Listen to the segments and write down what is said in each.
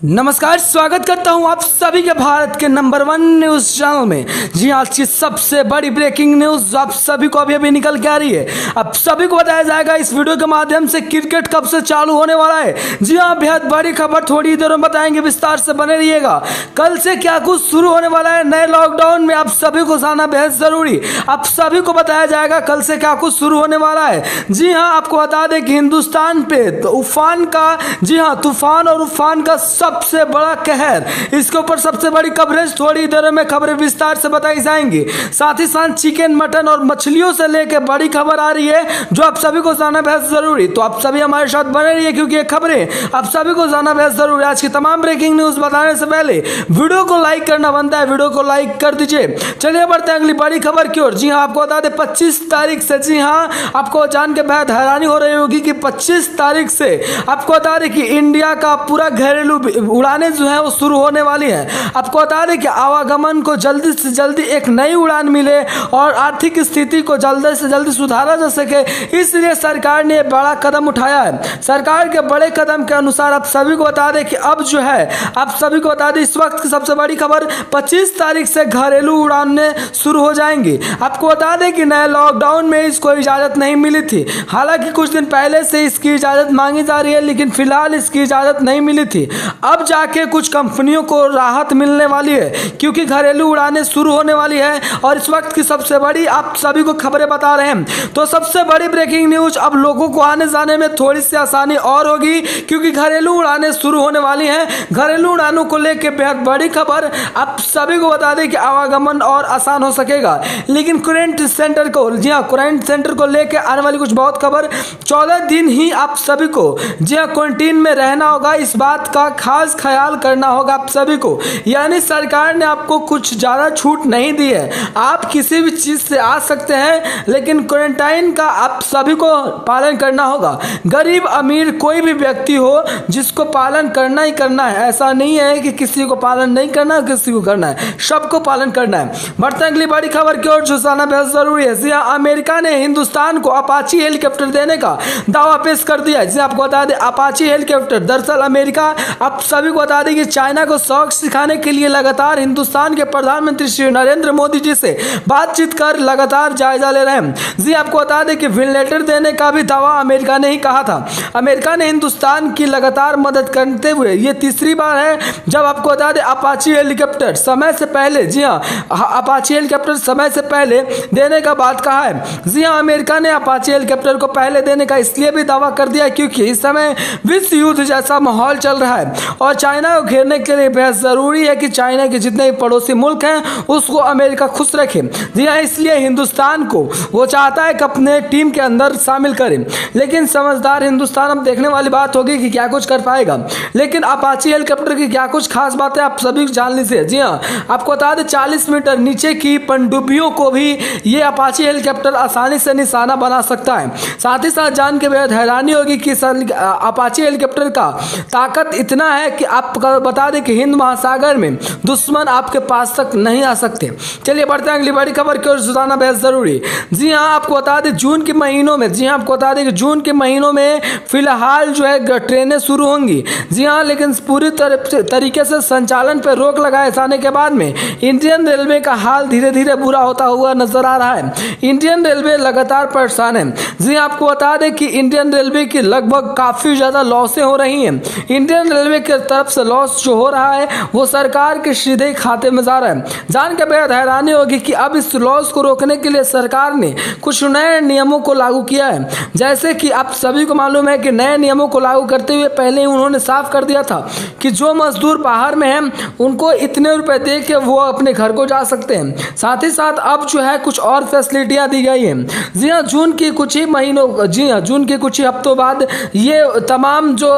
नमस्कार, स्वागत करता हूं आप सभी के भारत के नंबर 1 न्यूज चैनल में। जी आज की सबसे बड़ी ब्रेकिंग न्यूज आप सभी को अभी निकल के आ रही है। अब सभी को बताया जाएगा इस वीडियो के माध्यम से क्रिकेट कब से चालू होने वाला है। जी हाँ, बेहद बड़ी खबर थोड़ी देर में बताएंगे, विस्तार से बने रहिएगा। कल से क्या कुछ शुरू होने वाला है नए लॉकडाउन में, आप सभी को जानना बेहद जरूरी। आप सभी को बताया जाएगा कल से क्या कुछ शुरू होने वाला है। जी हाँ, आपको बता दें कि हिंदुस्तान पे तूफान का, जी हाँ, तूफान और उफान का सबसे बड़ा कहर, इसके ऊपर सबसे बड़ी कवरेज थोड़ी देर में खबरें विस्तार से बताई जाएंगी। साथ ही साथ चिकन, मटन और मछलियों से लेकर बड़ी खबर आ रही है जो आप सभी को जानना बेहद जरूरी। तो आप सभी हमारे साथ बने रहिए क्योंकि ये खबरें आप सभी को जानना बेहद जरूरी। आज की तमाम ब्रेकिंग न्यूज बताने से पहले वीडियो को लाइक करना बनता है, वीडियो को लाइक कर दीजिए। चलिए बढ़ते हैं अगली बड़ी खबर की ओर। जी हाँ, आपको बता दें 25 तारीख से, जी हाँ, आपको जान के बेहद हैरानी हो रही होगी कि 25 तारीख से आपको बता दें कि इंडिया का पूरा घरेलू उड़ानें जो है वो शुरू होने वाली है। आपको बता दें कि आवागमन को जल्दी से जल्दी एक नई उड़ान मिले और आर्थिक स्थिति को जल्दी से जल्दी सुधारा जा सके, इसलिए सरकार ने बड़ा कदम उठाया है। सरकार के बड़े कदम के अनुसार आप सभी को बता दें कि अब जो है, आप सभी को बता दें इस वक्त की सबसे बड़ी खबर 25 तारीख से घरेलू उड़ानें शुरू हो जाएंगी। आपको बता दें कि नए लॉकडाउन में इसको इजाजत नहीं मिली थी, हालांकि कुछ दिन पहले से इसकी इजाजत मांगी जा रही है, लेकिन फिलहाल इसकी इजाजत नहीं मिली थी। अब जाके कुछ कंपनियों को राहत मिलने वाली है क्योंकि घरेलू उड़ानें शुरू होने वाली है और इस वक्त की सबसे बड़ी आप सभी को खबरें बता रहे हैं। तो सबसे बड़ी ब्रेकिंग न्यूज, अब लोगों को आने जाने में थोड़ी सी आसानी और होगी क्योंकि घरेलू उड़ानें शुरू होने वाली हैं। घरेलू उड़ानों को लेकर बेहद बड़ी खबर, आप सभी को बता दें कि आवागमन और आसान हो सकेगा। लेकिन क्वारंटाइन सेंटर को, जी हाँ, क्वारंटाइन सेंटर को लेकर आने वाली कुछ बहुत खबर, 14 दिन ही आप सभी को, जी हाँ, क्वारंटीन में रहना होगा। इस बात का खास ख्याल करना होगा आप सभी को, यानी सरकार ने आपको कुछ ज्यादा छूट नहीं दी है। आप किसी भी चीज से आ सकते हैं, लेकिन क्वारंटाइन का आप सभी को पालन करना होगा। गरीब अमीर कोई भी व्यक्ति हो, जिसको पालन करना ही करना है। ऐसा नहीं है कि किसी को पालन नहीं करना है, किसी को करना है, सबको पालन करना है। बढ़ते अगली बड़ी खबर की ओर जो जानना बेहद जरूरी है। जी हाँ, अमेरिका ने हिंदुस्तान को अपाची हेलीकॉप्टर देने का दावा पेश कर दिया है। जी आपको बता दें, अपाची हेलीकॉप्टर, दरअसल अमेरिका आप सभी को बता दें कि चाइना को शौक सिखाने के लिए लगातार हिंदुस्तान के प्रधानमंत्री श्री नरेंद्र मोदी जी से बातचीत कर लगातार जायजा ले रहे हैं। जी आपको बता दें कि वेंटिलेटर देने का भी दावा अमेरिका ने ही कहा था। अमेरिका ने हिंदुस्तान की लगातार मदद करते हुए ये तीसरी बार है जब आपको बता दें अपाची हेलीकॉप्टर समय से पहले, जी हाँ, अपाची हेलीकॉप्टर समय से पहले देने का बात कहा है। जी हाँ, अमेरिका ने अपाची हेलीकॉप्टर को पहले देने का इसलिए भी दावा कर दिया क्योंकि इस समय विश्व युद्ध जैसा माहौल चल रहा है और चाइना को घेरने के लिए बेहद जरूरी है कि चाइना के जितने भी पड़ोसी मुल्क हैं उसको अमेरिका खुश रखे। जी हाँ, इसलिए हिंदुस्तान को वो चाहता है कि अपने टीम के अंदर शामिल करें। लेकिन समझदार हिंदुस्तान, अब देखने वाली बात होगी कि क्या कुछ कर पाएगा। लेकिन अपाची हेलीकॉप्टर की क्या कुछ खास बातें आप सभी जान लीजिए। जी हाँ, आपको बता दें 40 मीटर नीचे की पनडुब्बियों को भी ये अपाची हेलीकॉप्टर आसानी से निशाना बना सकता है। साथ ही साथ जान के बेहद हैरानी होगी कि अपाची हेलीकॉप्टर का ताकत इतना है कि आप बता दें कि हिंद महासागर में दुश्मन आपके पास तक नहीं आ सकते। चलिए बढ़ते हैं अगली बड़ी खबर की ओर, सुनाना बेहद जरूरी। जी हाँ, आपको बता दें जून के महीनों में, जी हाँ, आपको बता दें कि जून के महीनों में फिलहाल जो है ट्रेनें शुरू होंगी। जी हाँ, लेकिन पूरी तरीके से संचालन पर रोक लगाए जाने के बाद में इंडियन रेलवे का हाल धीरे धीरे बुरा होता हुआ नजर आ रहा है। इंडियन रेलवे लगातार परेशान है। जी आपको बता दें कि इंडियन रेलवे की लगभग काफी ज्यादा लॉसें हो रही हैं। इंडियन रेलवे की तरफ से लॉस जो हो रहा है वो सरकार के सीधे खाते में जा रहा है। जान के बेहद हैरानी होगी कि अब इस लॉस को रोकने के लिए सरकार ने कुछ नए नियमों को लागू किया है। जैसे कि आप सभी को मालूम है कि नए नियमों को लागू करते हुए पहले ही उन्होंने साफ कर दिया था कि जो मजदूर बाहर में हैं उनको इतने रुपए दे के वो अपने घर को जा सकते हैं। साथ ही साथ अब जो है कुछ और फैसिलिटियां दी गई हैं। जी हाँ, जून के कुछ ही महीनों, जी हाँ, जून के कुछ ही हफ्तों बाद ये तमाम जो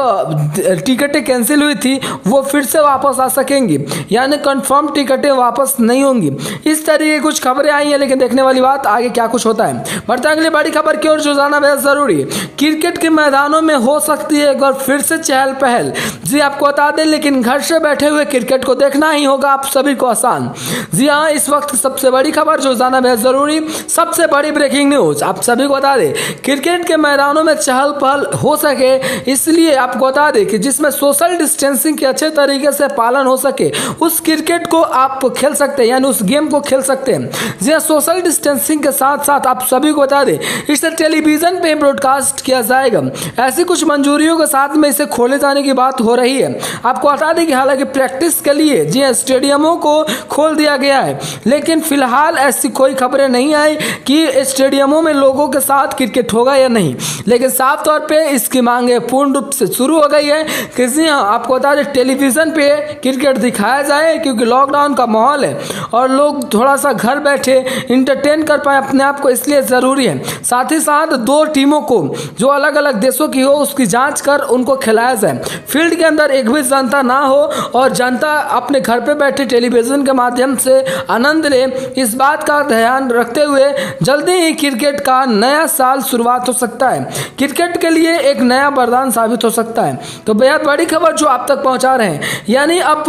टिकटें कैंसिल हुई थी वो फिर से वापस आ सकेंगी, यानी कंफर्म टिकटें वापस नहीं होंगी। इस तरह की कुछ खबरें आई हैं, लेकिन देखने वाली बात आगे क्या कुछ होता है। बढ़ते अगली बड़ी खबर की ओर जो जाना बेहद जरूरी। क्रिकेट के मैदानों में हो सकती है एक बार फिर से चहल पहल। जी आपको बता दें, लेकिन घर से बैठे हुए क्रिकेट को देखना ही होगा आप सभी को आसान। जी हाँ, इस वक्त सबसे बड़ी खबर जो जाना बेहद जरूरी, सबसे बड़ी ब्रेकिंग न्यूज आप सभी को बता दें, क्रिकेट के मैदानों में चहल पहल हो सके इसलिए आपको बता दें कि जिसमें सोशल डिस्टेंसिंग के अच्छे तरीके से पालन हो सके उस क्रिकेट को आप खेल सकते हैं, यानी उस गेम को खेल सकते हैं। जी हाँ, सोशल डिस्टेंसिंग के साथ साथ आप सभी को बता दें इसे टेलीविजन पे ब्रॉडकास्ट किया जाएगा। ऐसी कुछ मंजूरियों के साथ में इसे खोले जाने की बात हो रही है। आपको बता दें कि हालांकि प्रैक्टिस के लिए जी हाँ स्टेडियमों को खोल दिया गया है, लेकिन फिलहाल ऐसी कोई खबरें नहीं आई कि स्टेडियमों में लोगों के साथ क्रिकेट होगा या नहीं। लेकिन साफ तौर पे इसकी मांगे पूर्ण रूप से शुरू हो गई है कि जी हाँ आपको बता दें टेलीविजन पे क्रिकेट दिखाया जाए, क्योंकि लॉकडाउन का माहौल है और लोग थोड़ा सा घर बैठे इंटरटेन कर पाए अपने आप को, इसलिए ज़रूरी है। साथ ही साथ दो टीमों को जो अलग अलग देशों की हो उसकी जांच कर उनको खिलाया जाए। फील्ड के अंदर एक भी जनता ना हो और जनता अपने घर पे बैठे टेलीविजन के माध्यम से आनंद ले, इस बात का ध्यान रखते हुए जल्दी ही क्रिकेट का नया साल शुरुआत हो सकता है। क्रिकेट के लिए एक नया वरदान साबित हो सकता है। तो बेहद बड़ी खबर जो आप तक पहुंचा रहे हैं, यानी अब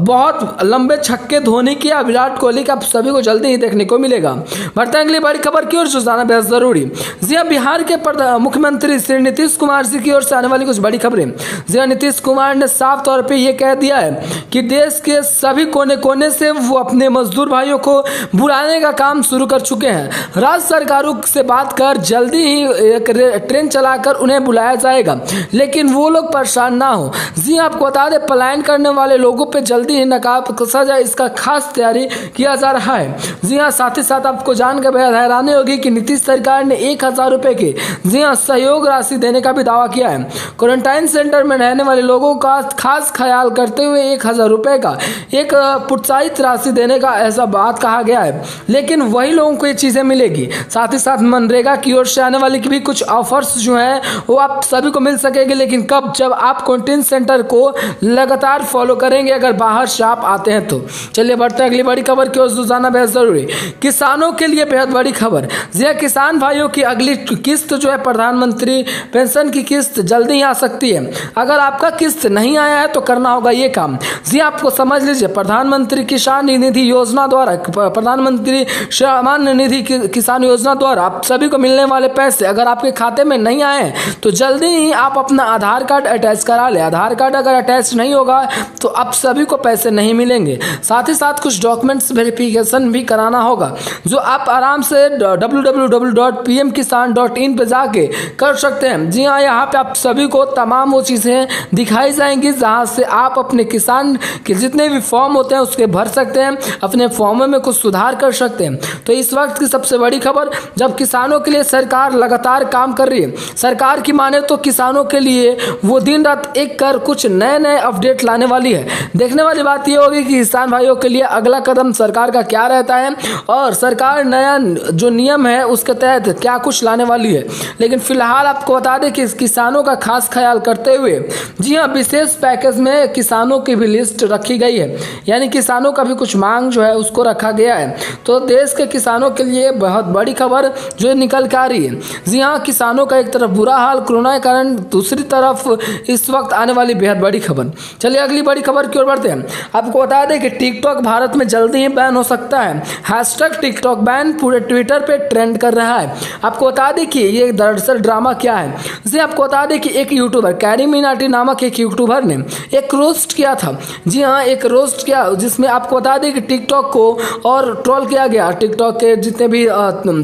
बहुत लंबे छक्के धोनी की या विराट कोहली का आप सभी को जल्दी ही देखने को मिलेगा। बढ़ते हैं अगली बड़ी खबर की ओर जो जाना बेहद जरूरी। जी हाँ, बिहार के मुख्यमंत्री श्री नीतीश कुमार जी की ओर से आने वाली कुछ बड़ी खबरें। जी हाँ, नीतीश कुमार ने साफ तौर पे ये कह दिया है कि देश के सभी कोने कोने से वो अपने मजदूर भाइयों को बुलाने का काम शुरू कर चुके हैं। राज्य सरकारों से बात कर जल्दी ही एक ट्रेन चलाकर उन्हें बुलाया जाएगा, लेकिन वो लोग परेशान ना हो। जी आपको बता दें पलायन करने वाले लोगों पे जल्दी ही नकाब कसा जाए, इसका खास तैयारी किया जा रहा है। जी हाँ, साथ ही साथ आपको जानकर बेहद हैरानी होगी कि नीतीश सरकार ने 1000 रुपए की जी हाँ सहयोग राशि देने का भी दावा किया है। क्वारंटाइन सेंटर में रहने वाले लोगों का खास ख्याल करते हुए 1000 रुपए का एक प्रोत्साहित राशि देने का ऐसा बात कहा गया है, लेकिन वही लोगों को ये चीजें मिलेगी। साथ ही साथ मनरेगा की ओर से आने वाली की भी कुछ ऑफर्स जो है वो आप सभी को मिल सकेंगे, लेकिन कब, जब आप क्वारंटाइन सेंटर को लगातार फॉलो करेंगे, अगर बाहर से आप आते हैं तो। चलिए बढ़ते हैं अगली बड़ी खबर की ओर जाना बेहद जरूरी। किसानों के लिए बेहद बड़ी खबर। जी किसान भाइयों की अगली किस्त जो है प्रधानमंत्री पेंशन की किस्त जल्दी ही आ सकती है। अगर आपका किस्त नहीं आया है तो करना होगा ये काम। जी आपको समझ लीजिए प्रधानमंत्री किसान निधि योजना द्वारा, प्रधानमंत्री सामान्य निधि किसान योजना द्वारा आप सभी को मिलने वाले पैसे अगर आपके खाते में नहीं आए तो जल्दी ही आप अपना आधार कार्ड अटैच करा ले। आधार कार्ड अगर अटैच नहीं होगा तो आप सभी को पैसे नहीं मिलेंगे। साथ ही साथ कुछ डॉक्यूमेंट्स वेरिफिकेशन भी कराना होगा, जो आप आराम से www.pmkisan.in पे जाके कर सकते हैं। जी हाँ, यहाँ पे आप सभी को तमाम वो चीज़ें दिखाई जाएंगी जहाँ से आप अपने किसान के जितने भी फॉर्म होते हैं उसके भर सकते हैं, अपने फॉर्मों में कुछ सुधार कर सकते हैं। तो इस वक्त की सबसे बड़ी खबर, जब किसानों के लिए सरकार लगातार काम कर रही है, सरकार की माने तो किसानों के लिए वो दिन रात एक कर कुछ नए नए अपडेट लाने वाली है। देखने वाली बात यह होगी कि किसान भाइयों के लिए अगला कदम सरकार का क्या रहता है और सरकार नया जो नियम है उसके तहत क्या कुछ लाने वाली है। लेकिन फिलहाल आपको बता दें कि किसानों का खास ख्याल करते हुए जी हाँ विशेष पैकेज में किसानों की भी लिस्ट रखी गई है, यानी किसानों का भी कुछ मांग जो है उसको रखा गया है। तो देश के किसानों के लिए बहुत बड़ी खबर जो निकल के आ रही है। जी हाँ, किसानों का एक तरफ बुरा हाल कोरोना के कारण, दूसरी तरफ इस वक्त आने वाली बेहद बड़ी खबर। चलिए अगली बड़ी खबर की ओर बढ़ते हैं। आपको बता दें कि टिकटॉक भारत में जल्दी ही बैन हो सकता है। हैशटैग टिकटॉक बैन पूरे ट्विटर पे ट्रेंड कर रहा है। आपको बता दें कि ये दरअसल ड्रामा क्या है। जी आपको बता दें कि एक यूट्यूबर कैरी मिनाटी नामक एक यूट्यूबर ने एक रोस्ट किया था। जी हाँ, एक रोस्ट किया जिसमें आपको बता दें कि टिकटॉक को और ट्रोल किया गया। टिकटॉक के जितने भी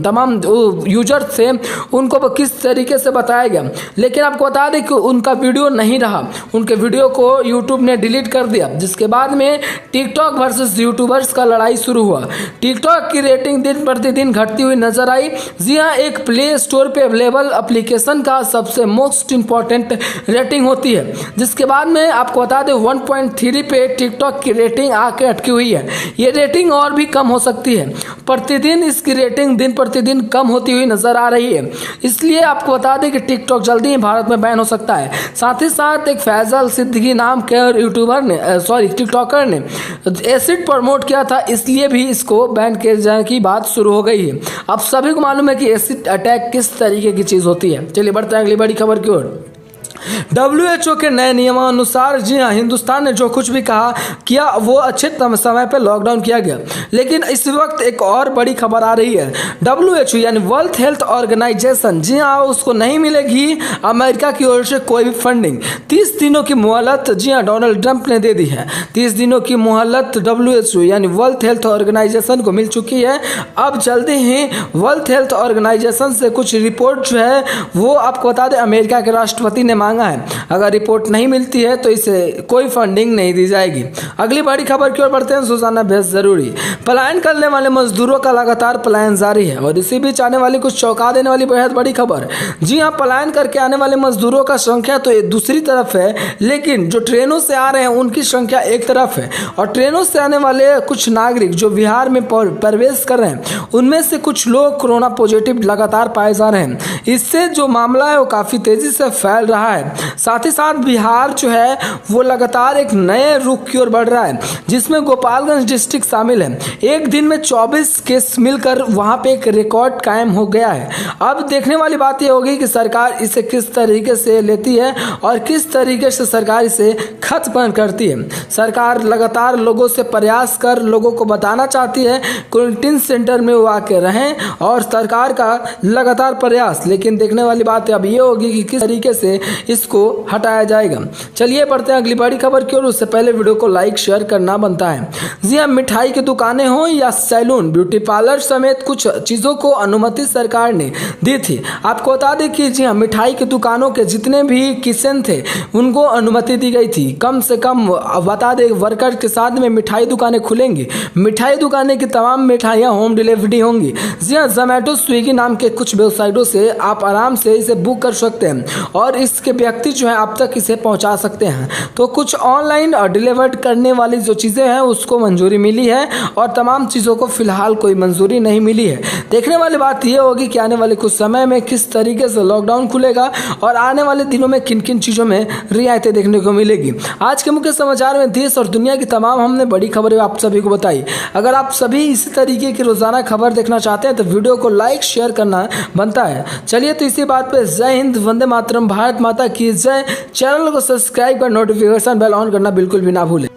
तमाम यूजर्स थे उनको किस तरीके से बताया गया, लेकिन आपको बता दें कि उनका वीडियो नहीं रहा, उनके वीडियो को यूट्यूब ने डिलीट कर दिया, जिसके बाद में टिकटॉक वर्सेस यूट्यूबर्स का लड़ाई शुरू हुआ। टिकटॉक की रेटिंग दिन प्रतिदिन घटती हुई नजर आई। जी हाँ, एक प्ले स्टोर पे अवेलेबल एप्लीकेशन का सबसे मोस्ट इंपॉर्टेंट रेटिंग होती है, जिसके बाद में आपको बता दें 1.3 पे टिकटॉक की रेटिंग आके अटकी हुई है। ये रेटिंग और भी कम हो सकती है, प्रतिदिन इसकी रेटिंग दिन प्रतिदिन कम होती हुई नजर आ रही है। इसलिए आपको बता दें कि टिकटॉक जल्दी ही भारत में बैन हो सकता है। साथ ही साथ एक फैजल सिद्दीकी नाम के यूट्यूबर ने टिकटॉकर ने एसिड प्रमोट किया था, इसलिए भी इसको बैन किए जाने की बात शुरू हो गई है। आप सभी को मालूम है कि एसिड अटैक किस तरीके की चीज होती है। चलिए बढ़ते हैं अगली बड़ी खबर की ओर। WHO के नए नियमानुसार जी हाँ, हिंदुस्तान ने जो कुछ भी कहा किया वो अच्छे समय पर लॉकडाउन किया गया। लेकिन इस वक्त एक और बड़ी खबर आ रही है। WHO यानी वर्ल्ड हेल्थ ऑर्गेनाइजेशन, जी हाँ, उसको नहीं मिलेगी अमेरिका की ओर से कोई भी फंडिंग। 30 दिनों की मोहलत जी हाँ डोनाल्ड ट्रंप ने दे दी है। 30 दिनों की मोहलत WHO यानी वर्ल्ड हेल्थ ऑर्गेनाइजेशन को मिल चुकी है। अब जल्दी ही वर्ल्ड हेल्थ ऑर्गेनाइजेशन से कुछ रिपोर्ट जो है वो आपको बता दें अमेरिका के राष्ट्रपति ने मांगा है। अगर रिपोर्ट नहीं मिलती है तो इसे कोई फंडिंग नहीं दी जाएगी। अगली बड़ी खबर की ओर बढ़ते हैं, सुजाना बेहद जरूरी। पलायन करने वाले मजदूरों का लगातार पलायन जारी है और इसी बीच आने वाली कुछ चौंका देने वाली बेहद बड़ी खबर। जी हाँ, पलायन करके आने वाले मजदूरों का संख्या तो दूसरी तरफ है, लेकिन जो ट्रेनों से आ रहे हैं उनकी संख्या एक तरफ है। और ट्रेनों से आने वाले कुछ नागरिक जो बिहार में प्रवेश कर रहे हैं उनमें से कुछ लोग कोरोना पॉजिटिव लगातार पाए जा रहे हैं। इससे जो मामला है वो काफी तेजी से फैल रहा है। साथ ही साथ बिहार जो है वो लगातार एक नए रुख की ओर बढ़ रहा है, जिसमें गोपालगंज डिस्ट्रिक्ट शामिल है। एक दिन में 24 केस मिलकर वहां पे एक रिकॉर्ड कायम हो गया है। अब देखने वाली बात यह होगी कि सरकार इसे किस तरीके से लेती है और किस तरीके से सरकार इसे खत्म करती है। सरकार लगातार लोगों से प्रयास कर लोगों को बताना चाहती है क्वारंटीन सेंटर में वो आके रहें, और सरकार का लगातार प्रयास, लेकिन देखने वाली बात अब ये होगी कि किस तरीके से इसको हटाया जाएगा। चलिए बढ़ते हैं अगली बड़ी खबर की ओर। उससे पहले वीडियो को लाइक शेयर करना बनता है। जी हाँ, मिठाई की दुकानें हो या सैलून, ब्यूटी पार्लर समेत कुछ चीजों को अनुमति सरकार ने दी थी। आपको बता दें कि जी हाँ, मिठाई की दुकानों के जितने भी किचन थे उनको अनुमति दी गई थी। कम से कम बता दें वर्कर के साथ में मिठाई दुकानें खुलेंगी। मिठाई दुकानें की तमाम मिठाइयाँ होम डिलीवरी होंगी। जी हाँ, जोमैटो स्विगी नाम के कुछ वेबसाइटों से आप आराम से इसे बुक कर सकते हैं और इसके व्यक्ति जो है आप तक इसे पहुंचा सकते हैं। तो कुछ ऑनलाइन और डिलीवर्ड करने वाली जो चीज़ें हैं उसको मंजूरी मिली है और तमाम चीज़ों को फिलहाल कोई मंजूरी नहीं मिली है। देखने वाली बात यह होगी कि आने वाले कुछ समय में किस तरीके से लॉकडाउन खुलेगा और आने वाले दिनों में किन किन चीज़ों में रियायतें देखने को मिलेगी। आज के मुख्य समाचार में देश और दुनिया की तमाम हमने बड़ी खबरें आप सभी को बताई। अगर आप सभी इसी तरीके की रोजाना खबर देखना चाहते हैं तो वीडियो को लाइक शेयर करना बनता है। चलिए तो इसी बात पे जय हिंद, वंदे मातरम, भारत माता की जय। चैनल को सब्सक्राइब कर नोटिफिकेशन बेल ऑन करना बिल्कुल भी ना भूलें।